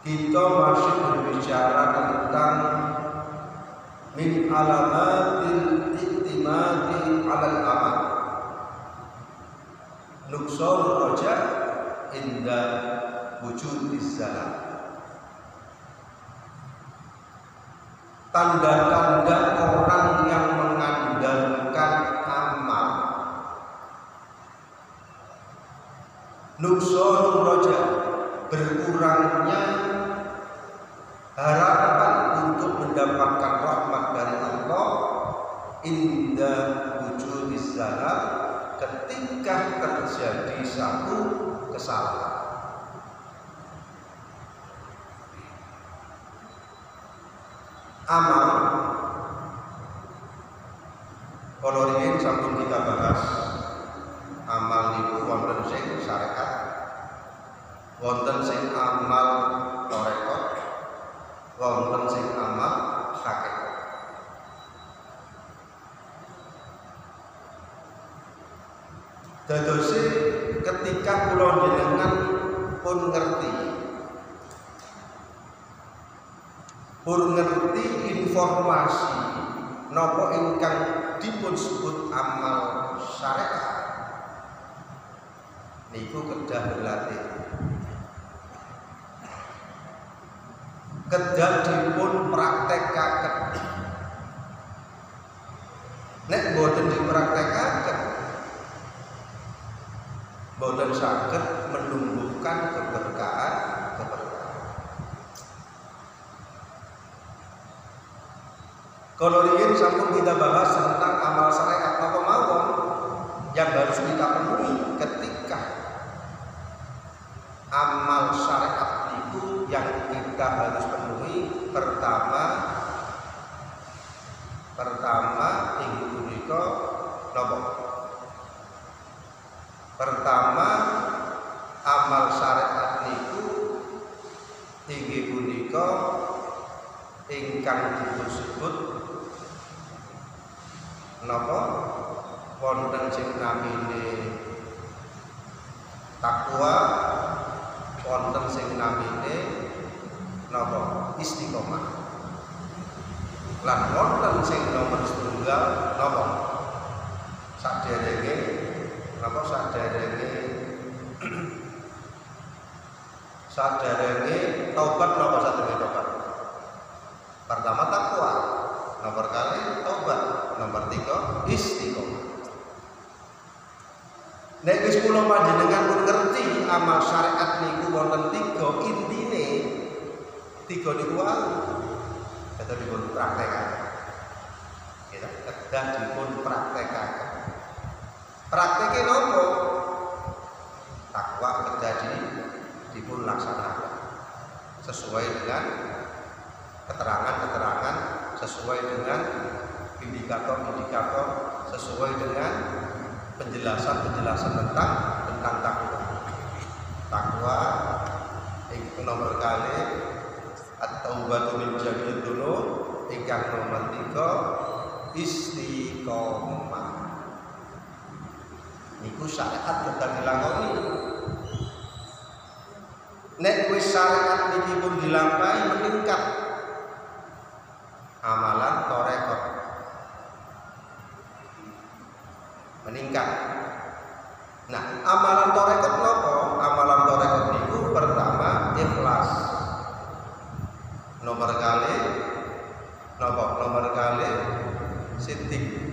Kita masih berbicara tentang min alamatil iktimadi alal amal, nuqsan raja inda wujudis salam. tanda-tanda orang yang mengandalkan amal. Nuqsanur raja, berkurangnya harapan untuk mendapatkan rahmat dari Allah inda wujudiz zalal, ketika terjadi satu kesalahan. Amal kalau riyen sampun kita bahas, amal niku wonten sing syariat, wonten sing amal tarekat, wonten sing amal hakikat. Dadose ketika kula jenengan pun ngerti informasi napa ingkang dipun sebut amal syariat niku kedah berlatih, kedah dipun praktekaken. Nek boten dipraktekaken boten saged menumbuhkan keberkahan. Kalau riyen sampun kita bahas tentang amal syariat apa mawon yang harus kita penuhi ketika amal syariat itu yang kita harus penuhi. Pertama inggih punika napa? Pertama amal syariat niku inggih punika ingkang disebut napa? Wonten sing namine takwa, wonten sing namine napa? Istiqomah. Lan wonten sing nomor setunggal napa? Saderenge napa? Saderenge taubat napa? Saderenge taubat. Pertama takwa, nomor kali taubat, nomor 3 istiqomah. Nek wis kula panjenengan pun ngerti amal syariat niku wonten 3 intine. 3 niku kita dipun praktekaken. Kita kedah dipun praktekaken. Prakteke napa? Takwa kedah dipun laksanakan sesuai dengan keterangan-keterangan, sesuai dengan indikator-indikator, sesuai dengan penjelasan-penjelasan tentang takwa. Takwa itu nomor kali, at-taubatu min jami'id dzunub, ingkang nomor 3 istiqomah. Niku syariat kedah dilakoni. Nek wis syariat niki pun dilampahi meningkat amalan tarekat, meningkat. Nah, amalan tarekat napa? Amalan tarekat niku pertama ikhlas. Nomor kali napa? Nomor kali sidik.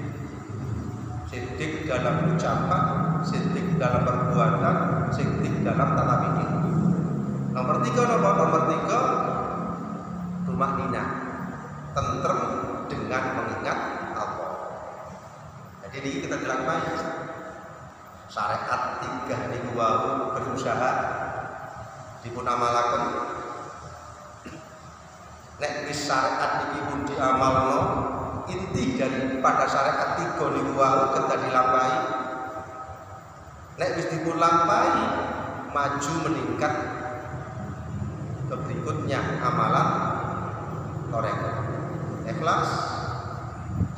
Sidik dalam ucapan, sidik dalam perbuatan, sidik dalam tata pikir. Nomor 3 napa? Nomor 3 rumah nina, tentrem dengan mengingat Allah. Jadi ini kita dilakukan syariat 3 niku wau berusaha dipun amalaken. Nek wis syariat niki pun diamalno, inti daripada syariat 3 niku wau kedah dilampahi. Nek wis dipun lampahi, maju meningkat ke berikutnya amalan tarekat. Ikhlas,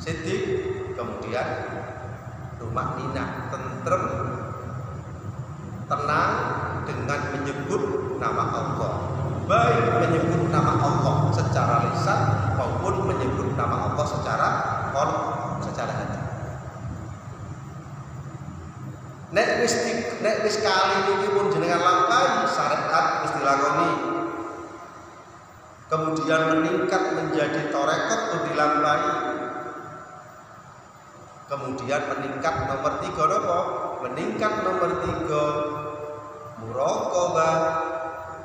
sidik, kemudian rumah nina, tentrem, tenang dengan menyebut nama Allah. Baik menyebut nama Allah secara lisan maupun menyebut nama Allah secara hati. Nek wis kali niki pun jenengan lampahi syariat wis dilakoni. kemudian meningkat menjadi torekot itu dilampahi, kemudian meningkat nomor 3 apa? Meningkat nomor 3 muraqabah,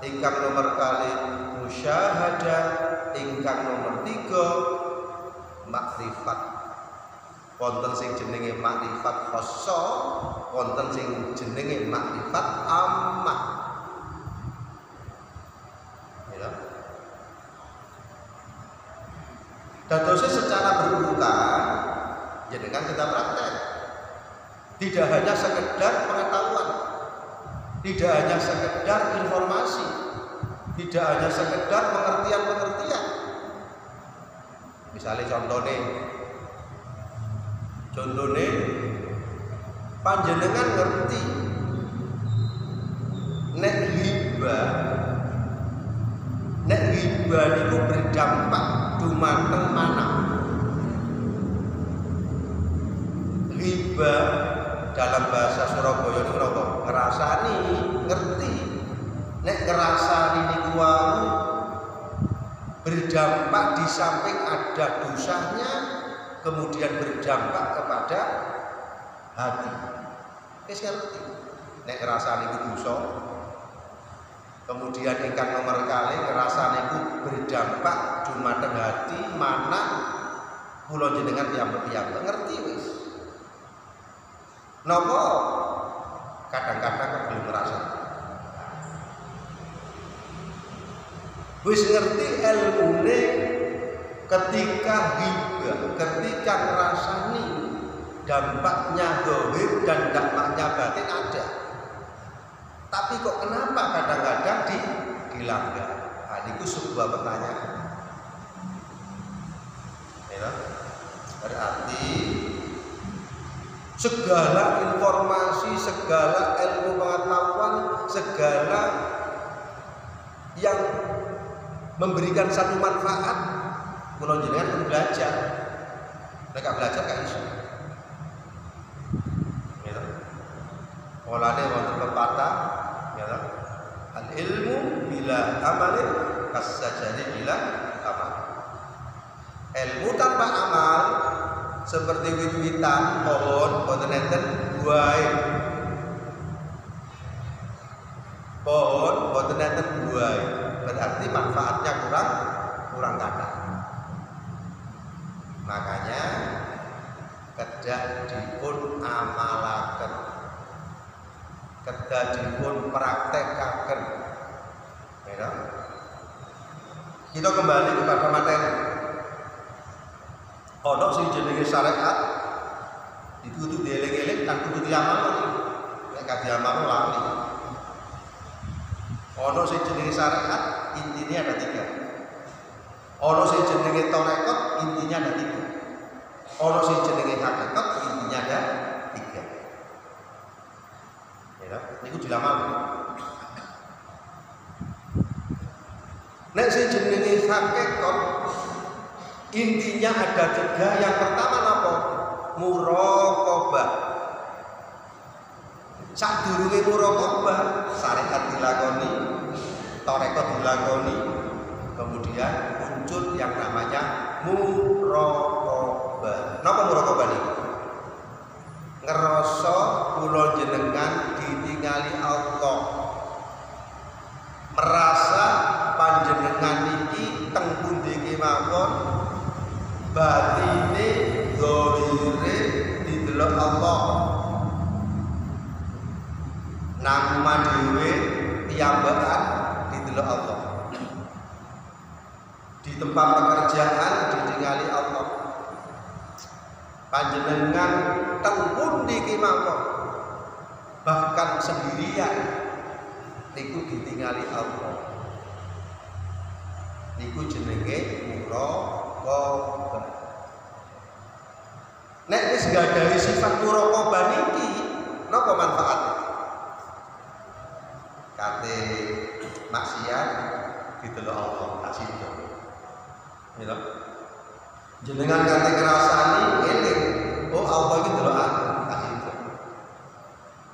ingkang nomor kali musyahadah, ingkang nomor 3 makrifat. Wonten sing jenenge makrifat khassa, wonten sing jenenge makrifat ammah. Ya. Dadosnya secara berurutan jenengan kita praktek. Tidak hanya sekedar pengetahuan, tidak hanya sekedar informasi, tidak hanya sekedar pengertian-pengertian. Misalnya contohnya panjenengan ngerti nek hibah niku berdampak dumateng mana? Hibah dalam bahasa Surabaya niku napa? Ngrasani, ngerti. Nek ngrasani niku wau berdampak di samping ada dosanya, kemudian berdampak kepada hati. Wis ngerti. Nek ngrasani iku dosa, kemudian ingkang nomor kali ngrasani iku berdampak dumateng hati, mana kula jenengan piyambak ngerti wis. Napa kadang-kadang belum ngerasa. Wis ngerti ilmune ketika hibah, ketika ngerasani dampaknya zahir dan dampaknya batin ada. Tapi kok kenapa kadang-kadang dilanggar? Nah, itu sebuah pertanyaan. Ya, berarti segala informasi, segala ilmu pengetahuan, segala yang memberikan satu manfaat, kula jenengan belajar. Nek belajar gak iso. Ya. Mulane wonten pepatah, ya. Al ilmu bila amalin kasajari bila amal. Ilmu tanpa amal seperti wit-witan pohon boten enten buahe. Pohon boten enten buahe, berarti manfaatnya kurang kata. Makanya kedah dipun amalaken, kedah dipun praktekaken. Ya. Kita kembali kepada materi. Ono sing jenenge syariat itu kudu dieling-eling dan kudu diamalkan. Nek gak diamalkan lali. Ono sing jenenge syariat intinya ada 3. Ono sing jenenge tarekat intinya ada 3. Ono sing jenenge hakikat intinya ada 3. Ya, niku diamalkan. Nek sing jenenge hakikat intinya ada 3. Yang pertama apa? Muraqabah. Sadurunge muraqabah, syariat dilakoni, tarekat dilakoni, kemudian muncul yang namanya muraqabah. Napa muraqabah niki? Ngerasa kula jenengan ditingali Allah. Merasa panjenengan niki teng pundi kemawon, batine zahire didelok Allah. Nama dhewe piyambakan didelok Allah. Di tempat pekerjaan ditingali Allah. Panjenengan teng pundi kemawon, bahkan sendirian niku ditingali Allah. Niku jenenge muraqabah. Nek wis gadahi sifat muraqabah niki, napa manfaatnya? Kate maksiat didelok Allah kasida. Ya. Jenengan kate ngrasani eling, oh Allah iki delok aku kasida.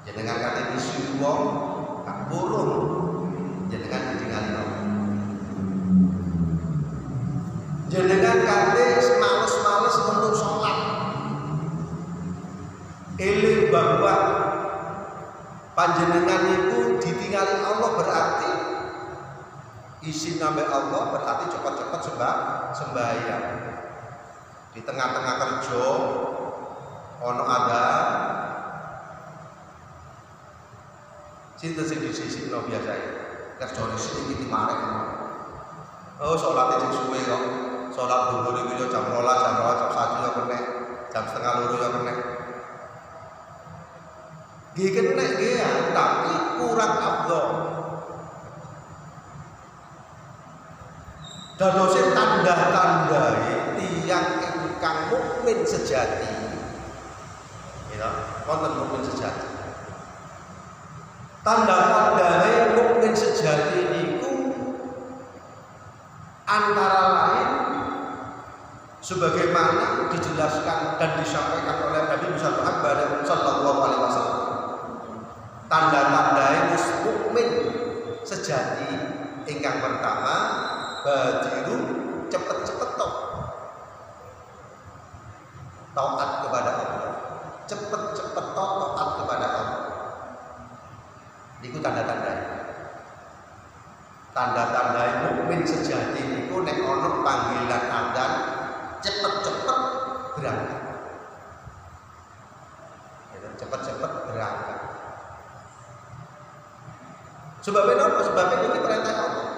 Jenengan kate isu wong gak purun, jenengan ditingali Allah. jenengan kate males-males untuk sholat, eling bahwa panjenengan itu ditinggali Allah, berarti izin nambah Allah, berarti cepat-cepat sembahyang. Di tengah-tengah kerja ono ada sinten sing disisipno biasa ya. Kerjane sing iki marek. Oh, salate sing suwe kok. Salat dhuwur iki yo jam 12, jam 1 yo kena, jam setengah 2 yo kena. Nggih kena nggih ya, tapi kurang afdol. Dadose tanda-tandai tiyang ingkang mukmin sejati. Ya, wonten mukmin sejati. Tanda-tandane mukmin sejati niku antara lain sebagaimana dijelaskan dan disampaikan oleh Nabi Muhammad sallallahu alaihi wasallam. Tanda-tandane mukmin sejati ingkang pertama, badiru cepet-cepet taat kepada Allah, cepet-cepet taat kepada Allah. Niku tanda-tanda. Tanda-tanda mukmin sejati niku nek ana panggilan adzan cepet-cepet berangkat. Cepet-cepet berangkat. Sebabnya apa? Sebabnya ini perintah Allah.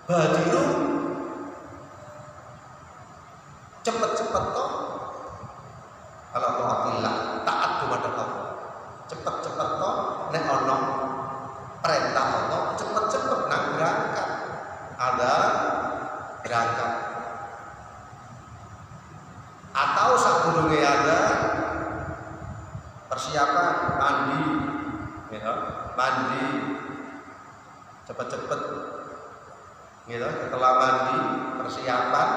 Badiru cepet-cepet toh kalau taatillah, taat kepada Allah. Cepet-cepet toh nek ono perintah Allah, cepet-cepet nang berangkat. Ada berangkat. Atau sadurunge ada persiapan mandi, ya, mandi cepet-cepet, gitu. Setelah mandi persiapan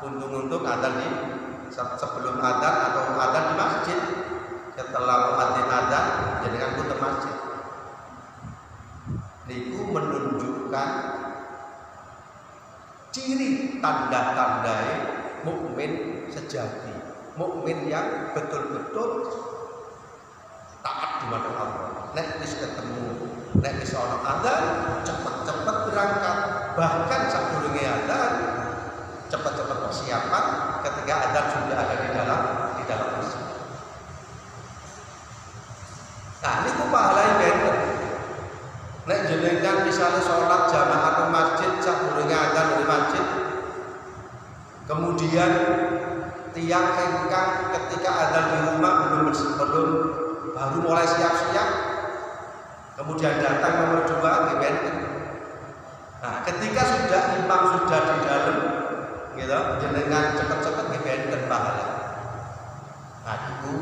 untuk adzan di sebelum adzan atau adzan di masjid. Setelah muadzin adzan jenengan pun ke masjid. Niku menunjukkan ciri tanda-tandai mukmin sejati, mukmin yang betul-betul taat kepada Allah. Nek wis ketemu, nek wis ana adzan, cepet-cepet berangkat. Bahkan sadurunge adzan, cepet-cepet persiapan ketika adzan sudah ada di dalam masjid. Nah, niku pahalane benten. Nek jenengan misalnya sholat jamaah ke masjid sadurunge adzan dari masjid, kemudian tiang engkang ketika adzan di rumah belum baru mulai siap-siap, kemudian datang nomor 2 di benten. Nah, ketika sudah imam sudah di dalam, gitu, jenengan cepet-cepet di benten pahala. Nah, itu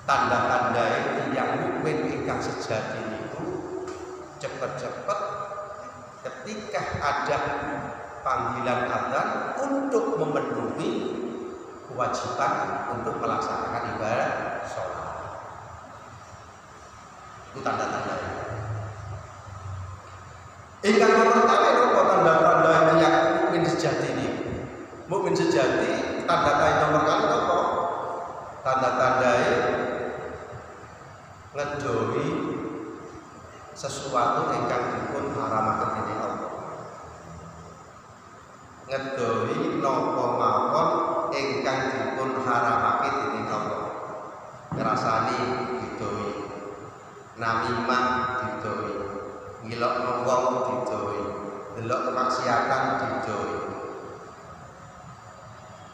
tanda-tanda yang mukmin ingkang sejati itu cepet-cepet ketika ada panggilan adzan untuk memenuhi kewajiban untuk melaksanakan ibadah sholat. Itu tanda-tanda. Ingkang nomor kali apa tanda-tanda yang mukmin sejati ini? Mukmin sejati tanda-tanda nomor kali apa? Tanda-tanda ngedoi sesuatu ingkang dipun haramaken dening Allah. Ngedoi napa mawon ingkang dipun haramake dening Allah. Ngrasani didoi, namimah didoi, ngilokno wong didoi, delok kemaksiatan didoi,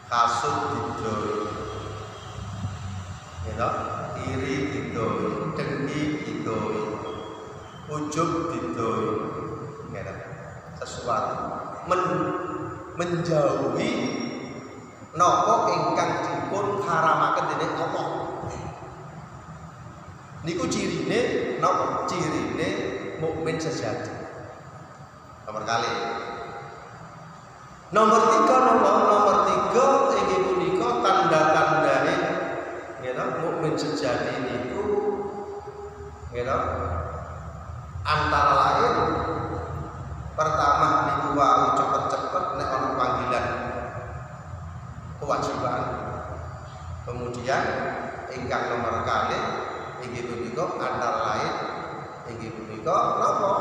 kasut didoi, gitu, iri didoi, dengki didoi, ujub didoi, gitu. Sesuatu menjauhi napa ingkang dipun haramaken dening Allah. Niku cirine napa? Cirine mukmin sejati. Nomor kali. Nomor 3 napa? Nomor 3 inggih punika tanda-tandane gitu, mukmin sejati niku gitu, antara lain pertama Kemudian ingkang nomor kalih inggih punika antara lain inggih punika napa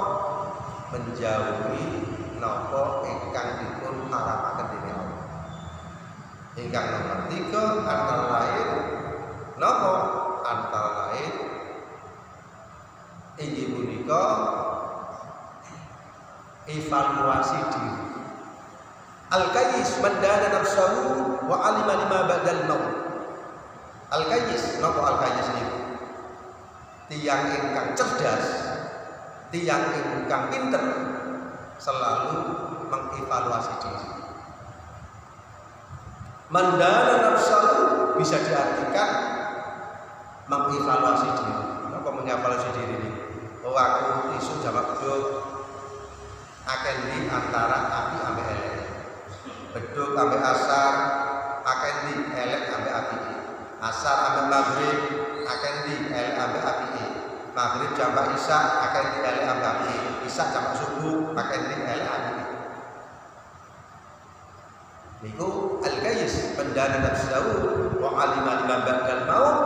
menjauhi napa ingkang dipun haramaken dening Allah. Ingkang nomor 3 antara lain napa antara lain inggih punika evaluasi diri. Al-Qayyis mandana nafsahu wa alima lima ba'dal maut. Al-Qayyis napa Al-Qayyis niku? Tiyang ingkang cerdas, tiyang ingkang pinter selalu mengevaluasi diri. Mandana nafsahu bisa diartikan mengevaluasi diri. Apa mengevaluasi diri ini? Oh aku isu jamak beduk akan di antara api ambek elek. Beduk ambek asar akan di elek ambek api. Asar ambek maghrib akan di elek ambek api. Maghrib jamak isya akan di elek ambek api. Isya jamak subuh akan di elek api. Niku Al-Qayyis pendana nafsahu wa alima lima ba'dal maut,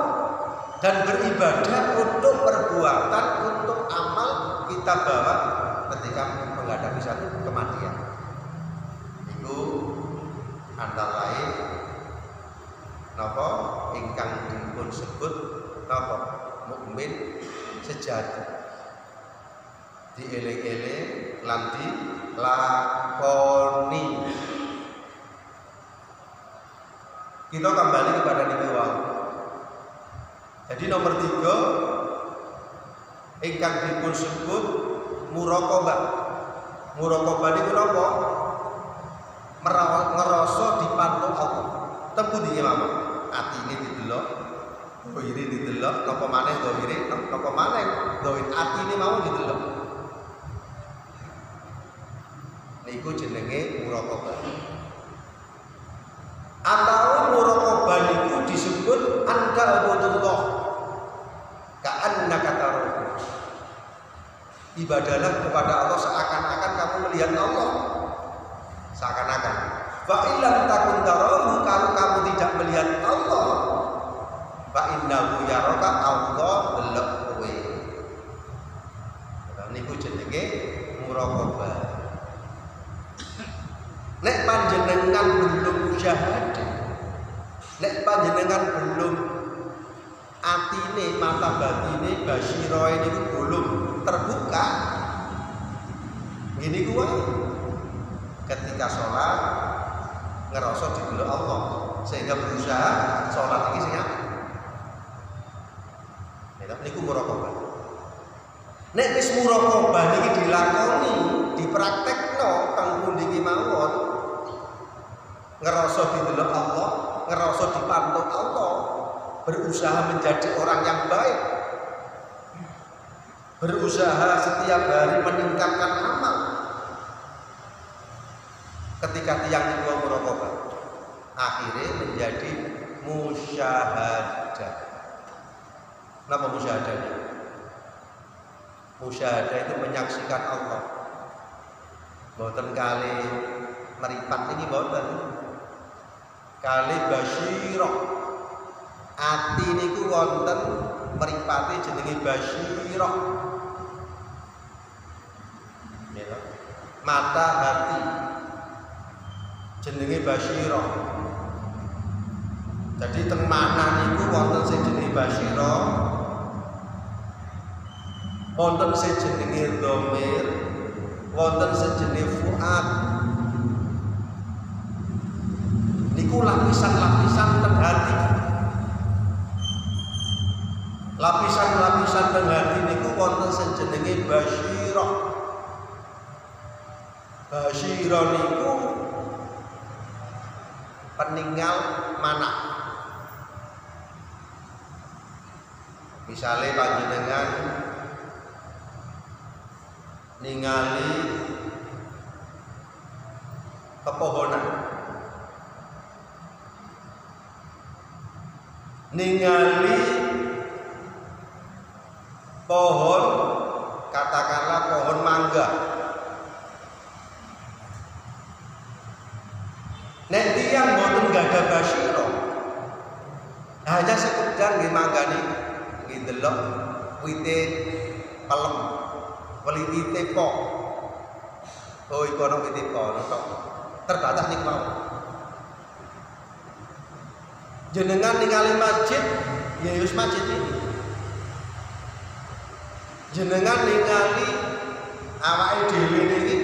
dan beribadah untuk perbuatan, untuk amal kita bawa ketika menghadapi satu kematian. Itu antara lain napa ingkang dipun sebut napa mukmin sejati, dieling-eling lan dilakoni. Kita kembali kepada niki wae. Jadi nomor 3 ingkang dipun sebut muraqabah. Muraqabah niku napa? Ngerasa dipantau Allah. Tempu ndi mawon? Atine didelok, dohire didelok, napa maneh dohire, napa maneh dohir atine mawon didelok. Niku jenenge muraqabah. Atau muraqabah niku disebut anta abudullah ka'annaka tarahu. Ibadahlah kepada Allah seakan-akan kamu melihat Allah. Seakan-akan. Fa illam takun tarahu, kalau kamu tidak melihat Allah, fa innahu yaraka, Allah delok kowe. Niku jenenge muraqabah. Nek panjenengan belum musyahadah, nek panjenengan belum atine mata batine basyira ini belum terbuka, gini gua ketika sholat ngerasa didelok Allah sehingga berusaha sholat iki sing apik. Niku muraqabah. Nek wis muraqabah niki dilakoni, dipraktekno teng pundi ki mawon, ngerasa didelok Allah, ngerasa dipantau Allah, berusaha menjadi orang yang baik, berusaha setiap hari meningkatkan amal. Ketika tiang itu muraqabah, akhirnya menjadi musyahadah. Kenapa musyahadah? Musyahadah itu menyaksikan Allah. Boten kali meripat ini boten. Kali basyirah. Ati niku wonten mripate jenenge basyirah. Ya. Mata hati jenenge basyirah. Jadi teng manah niku wonten sing jenenge basyirah, wonten sing jenenge dhamir, wonten sing jenenge fuad. Niku lapisan-lapisan teng hati. Lapisan-lapisan teng hati niku wonten sing jenenge basyirah. Basyirah niku peninggal manah. Misalnya panjenengan ningali pepohonan, ningali pohon, katakanlah pohon mangga. Nek tiyang boten gadah basyirah, hanya sekedar nggih manggani nggih delok wite pelem, wite po. Oh iku ana wite po tok. Terbatas niku mau. Jenengan ningali masjid, ya wis masjid ini. Jenengan ningali awake dhewe niki,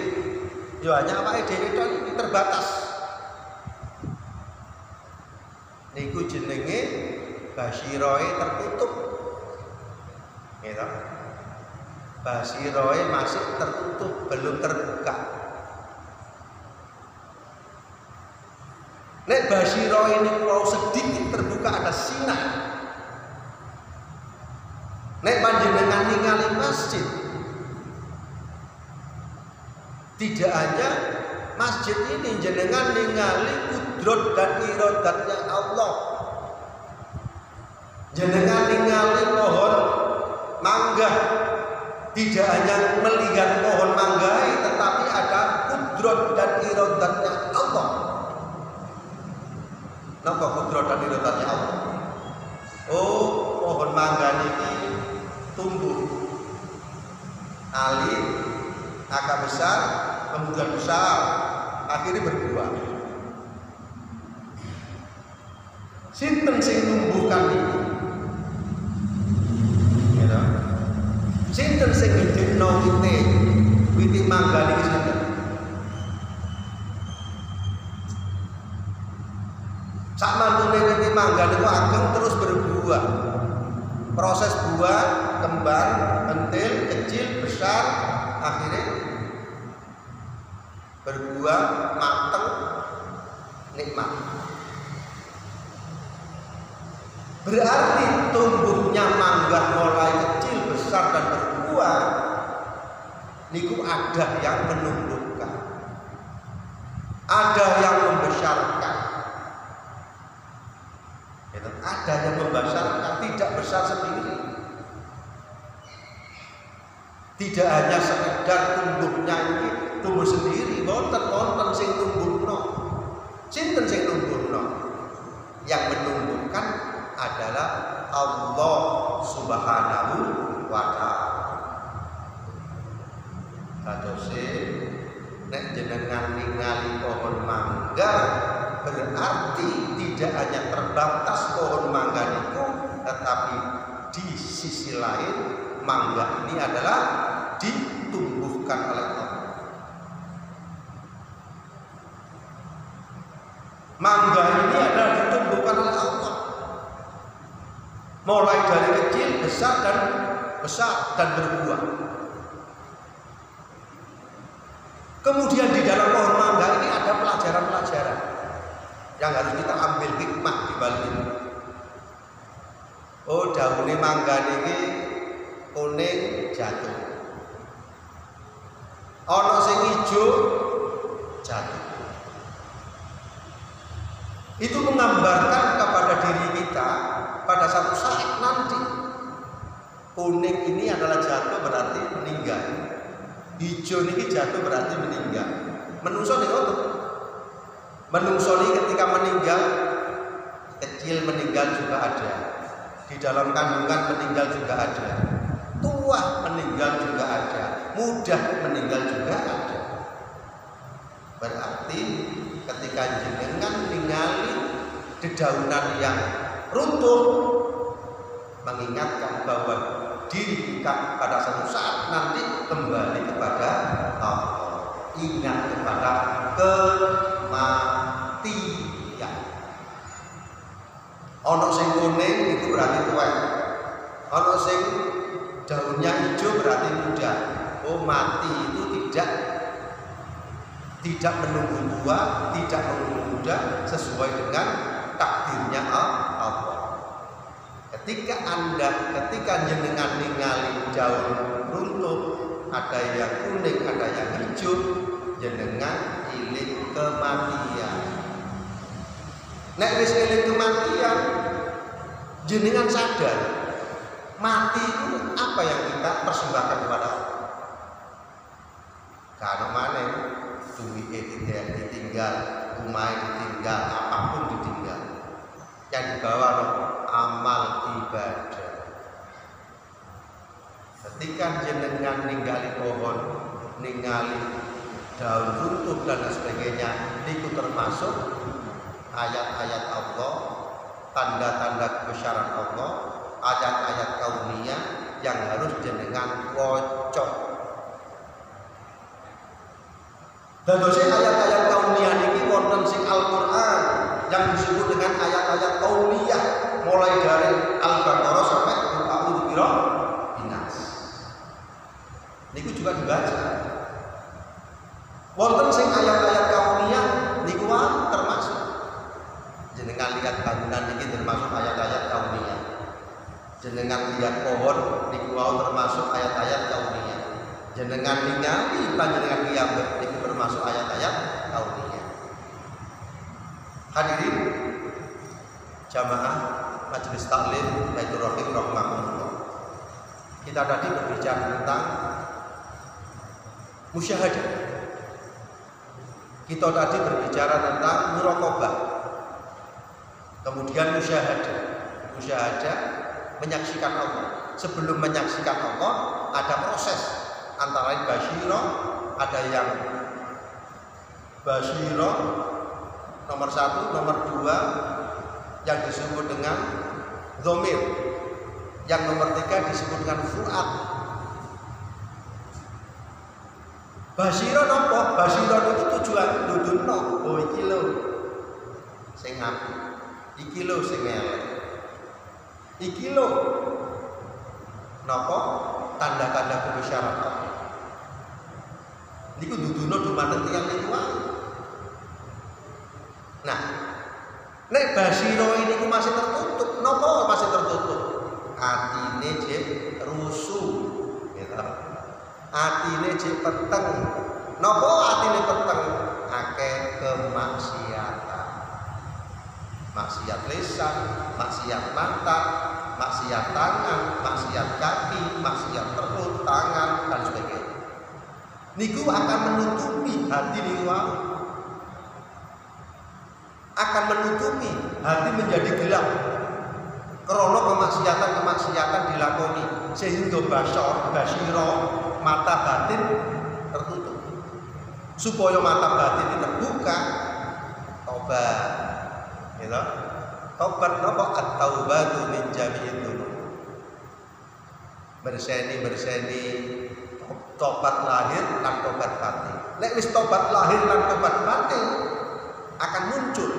ya hanya awake dhewe tok iki terbatas. Niku jenenge basiroe tertutup. Gitu. Basiroe masih tertutup, belum terbuka. Nek basiroe ini mau sedikit terbuka ada sinar. Nek panjenengan ningali masjid, tidak hanya masjid ini jenengan ningali kudrat dan iradatnya Allah. Jenengan ningali pohon mangga, tidak hanya melihat pohon mangga, tetapi ada kudrat dan iradatnya Allah. Napa kudrat dan iradatnya Allah? Oh, pohon mangga ini tumbuh alit, akar besar, kemudian besar, akhirnya berbuah. Sinten sing numbuhkan ini? Ya, sinten sing ngidikno wite mangga niki sinten? Sak mantune wite mangga niku ageng terus berbuah. Proses buah, kembang, pentil, kecil, besar, akhirnya berbuah, mateng, nikmat. Berarti tumbuhnya mangga mulai kecil, besar dan berbuah niku ada yang menumbuhkan, ada yang membesarkan, ada yang membesarkan, tidak besar sendiri. Tidak hanya sekedar tumbuhnya ini tumbuh sendiri, wonten sing tumbuhno. Sinten sing tumbuhno? Yang menumbuhkan adalah Allah Subhanahu wa taala. Kadose nek jenengan ningali pohon mangga berarti tidak hanya terbatas pohon mangga itu, tetapi di sisi lain mangga ini adalah ditumbuhkan oleh Allah. Mangga ini adalah ditumbuhkan oleh Allah. Mulai dari kecil, besar dan berbuah. Kemudian di dalam pohon mangga ini ada pelajaran-pelajaran yang harus kita ambil hikmah di balik ini. Oh, daune mangga niki kuning jatuh. Ana sing ijo jatuh. Itu menggambarkan kepada diri kita pada satu saat nanti kuning ini adalah jatuh berarti meninggal. Hijau niki jatuh berarti meninggal. Menungso niku menungso niki ketika meninggal, kecil meninggal juga ada. Di dalam kandungan meninggal juga ada. Tua meninggal juga ada. Muda meninggal juga ada. Berarti ketika jenengan ningali dedaunan yang runtuh, mengingatkan bahwa diri kita pada satu saat nanti kembali kepada Allah. Ingat kepada kematian. Ono sing kuning itu berarti tua. Ono sing daunnya hijau berarti muda. Oh, mati itu tidak menunggu tua, tidak menunggu muda, sesuai dengan takdirnya Allah. Ketika jenengan ningali daun runtuh, ada yang kuning, ada yang hijau, jenengan iling kematian. Nek wis iling kematian, jenengan sadar mati itu apa yang kita persembahkan kepada Allah. Karena mana duit tidak ditinggal, rumah ditinggal, apapun ditinggal. Yang dibawa amal ibadah. Ketika jenengan ningali pohon, ningali daun runtuh dan sebagainya, itu termasuk ayat-ayat Allah, tanda-tanda kebesaran Allah, ayat-ayat kauniyah yang harus jenengan wocok. Dadose ayat-ayat kauniyah ini wonten sing Al-Qur'an yang disebut dengan ayat-ayat kauniyah, mulai dari Al-Baqarah sampai A'udzu binas. Niku juga dibaca. Wonten sing ayat-ayat kauniyah niku termasuk. Jenengan lihat bangunan ini termasuk ayat-ayat kauniyah. Jenengan lihat pohon niku termasuk ayat-ayat kauniyah. Jenengan ningali panjenengan kiamat niku termasuk ayat-ayat kauniyah. Hadirin jamaah Majelis Taklim Baitur Rahim rahimahullah. Kita tadi berbicara tentang musyahadah. Kita tadi berbicara tentang muraqabah. Kemudian musyahadah. Musyahadah menyaksikan Allah. Sebelum menyaksikan Allah ada proses antara lain basyirah, ada yang basyirah nomor 1, nomor 2 yang disebut dengan dhamir, yang nomor 3 disebut dengan fuad. Basyirah napa? Basyirah itu tujuan duduno, oh iki lho sing apik, iki lho sing elek, iki lho napa tanda-tanda kebesaran Allah. Niku duduno dumateng tiyang niku. Nah, nek basyirah ini masih tertutup, napa masih tertutup? Atine jek rusuh, gitu. Atine jek peteng. Napa atine peteng? Akeh kemaksiatan. Maksiat lisan, maksiat mata, maksiat tangan, maksiat kaki, maksiat perut, tangan dan sebagainya. Niku akan menutupi hati niku. Akan menutupi hati menjadi gelap karena kemaksiatan dilakoni, sehingga basyirah mata batin tertutup. Supaya mata batin ini terbuka, tobat, gitu. Tobat napa? At-taubatu min jami'id dzunub. Berseni tobat lahir lan tobat batin. Nek wis tobat lahir lan tobat batin akan muncul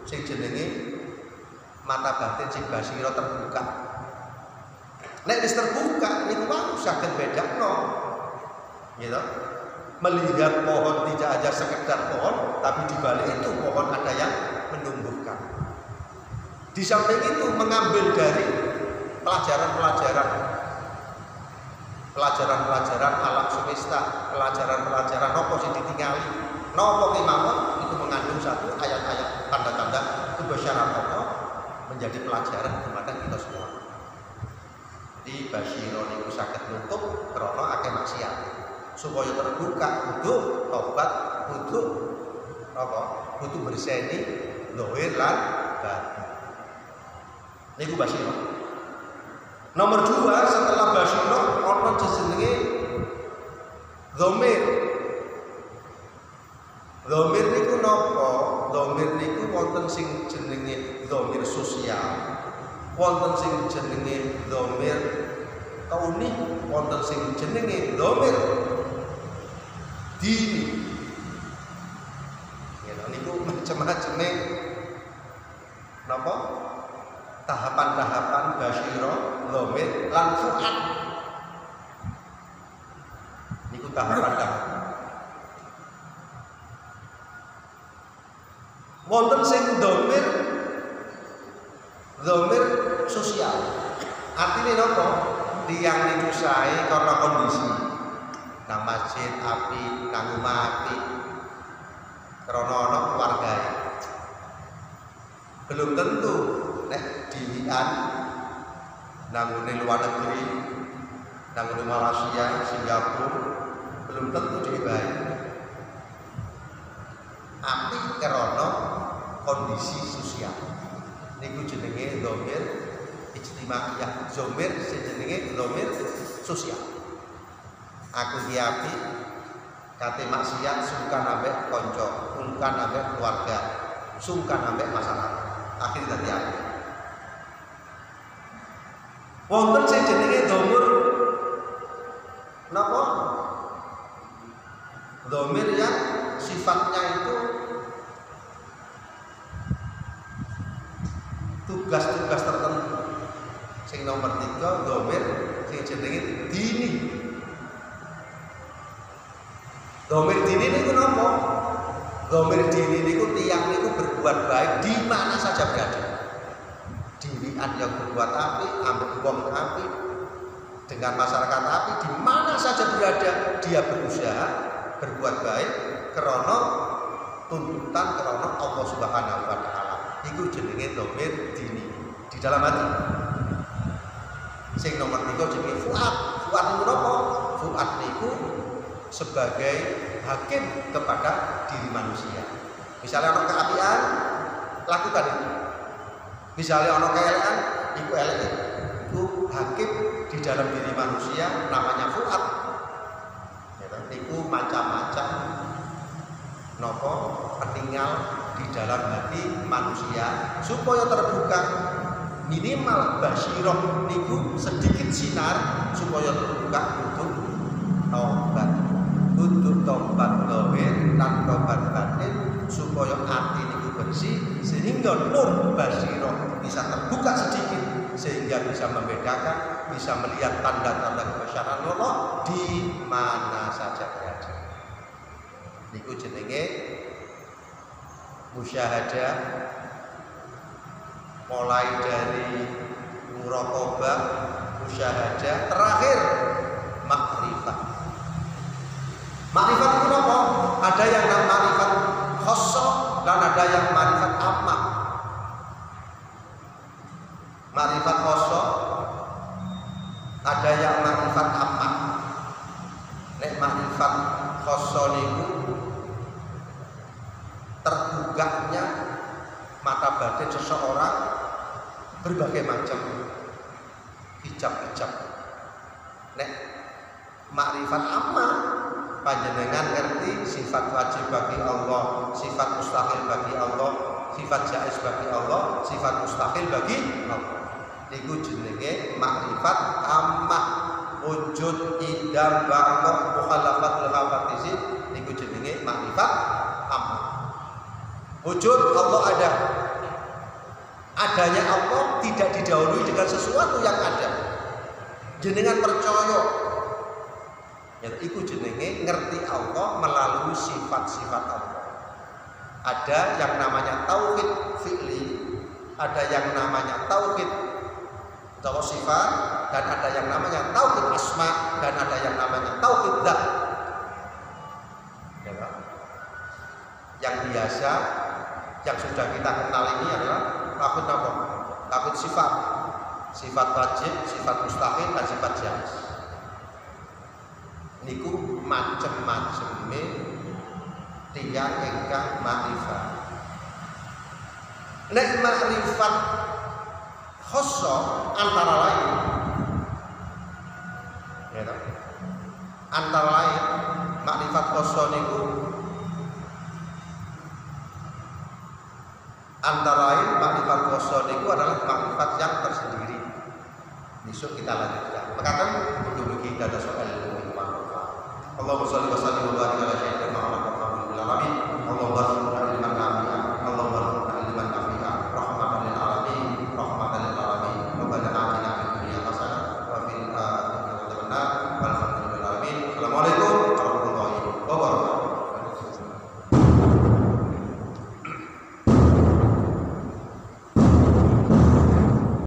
sing jenenge mata batin sing basyirah terbuka. Nek wis terbuka niku wae saged bedakno. Gitu. Melihat pohon tidak aja sekedar pohon, tapi di balik itu pohon ada yang menumbuhkan. Di samping itu mengambil dari pelajaran alam semesta, pelajaran apa sing ditingali, napa kemawon itu mengandung satu ayat-ayat tanda-tanda kebesaran Allah menjadi pelajaran kepada kita semua. Di basyirah niku saged nutup krana akeh maksiat. Supaya terbuka kudu tobat, kudu apa? Kudu berseni zahir lan batin. Niku basyirah. Nomor 2 setelah basyirah ana jenenge dhamir. Dhamir niku napa? Dhamir niku wonten sing jenenge dhamir sosial. Wonten sing jenenge dhamir kauni, wonten sing jenenge dhamir dini. Ya niku macam-macame napa? Tahapan-tahapan basyirah, dhamir lan fuad. Niku tahapan-tahapan. Wonten sing dhamir sosial. Artine napa? Tiyang niku sae karena kondisi. Nang masjid api, nang omah api. Krana ana keluargae. Belum tentu nek dilihat nang luar negeri, nang Malaysia, Singapura, belum tentu jadi baik. Api karena kondisi sosial. Niku jenenge dhamir ijtimaiyah. Domir jenenge domir sosial. Aku ki apik kate maksiat sungkan ambek kanca, sungkan ambek keluarga, sungkan ambek masyarakat. Akhire dadi apik. Wonten sing jenenge domir napa? Domir yang sifatnya itu tugas-tugas tertentu. Sing nomor 3 domir sing jenenge dini. Domir dini niku napa? Domir dini niku tiyang niku berbuat baik di mana saja berada. Dirian yang berbuat apik, ambek wong apik, dengan masyarakat apik, di mana saja berada dia berusaha berbuat baik karena tuntutan karena Allah Subhanahu wa taala. Iku jenenge domir dini di dalam hati. Sing nomor 3 jenenge fuad. Fuad niku napa? Fuad niku sebagai hakim kepada diri manusia. Misalnya ono keapian, lakukan itu. Misalnya ono keelekan, iku elek. Itu hakim di dalam diri manusia namanya fuad. Iku macam-macam nopo peninggal di dalam hati manusia supaya terbuka minimal basyiroh niku sedikit sinar supaya terbuka untuk tobat dohir dan tobat batin supaya hati niku bersih sehingga nur basyiroh bisa terbuka sedikit sehingga bisa membedakan, bisa melihat tanda-tanda kebesaran Allah di mana saja berada. Niku jenenge musyahadah, mulai dari muraqabah, musyahadah, terakhir makrifat. Makrifat itu apa? Ada yang namanya makrifat khossah dan ada yang makrifat ammah. Makrifat khossah ada yang makrifat ammah. Nek makrifat khossah niku terbukanya mata batin seseorang berbagai macam hijab-hijab. Nek makrifat ammah panjenengan ngerti sifat wajib bagi Allah, sifat mustahil bagi Allah, sifat jaiz bagi Allah, sifat mustahil bagi Allah. Niku jenenge makrifat ammah. Wujud, idam, baqa, mukhalafatul hawadits niku jenenge makrifat ammah. Wujud Allah ada. Adanya Allah tidak didahului dengan sesuatu yang ada. Jenengan percaya. Ya iku jenenge ngerti Allah melalui sifat-sifat Allah. Ada yang namanya tauhid fi'li, ada yang namanya tauhid sifat, dan ada yang namanya tauhid asma, dan ada yang namanya tauhid dzat. Ya, yang biasa yang sudah kita kenal ini adalah tauhid apa? Tauhid sifat. Sifat wajib, sifat mustahil, dan sifat jaiz. Niku macem-maceme tiyang ingkang makrifat. Nek makrifat khossah antara lain, ya toh? Antara lain makrifat khossah niku antara lain makrifat khossah niku adalah makrifat yang tersendiri. Besok kita lanjutkan. Maka kan mugi-mugi kita ada soal Allahumma sholli wa sallim wa barik ala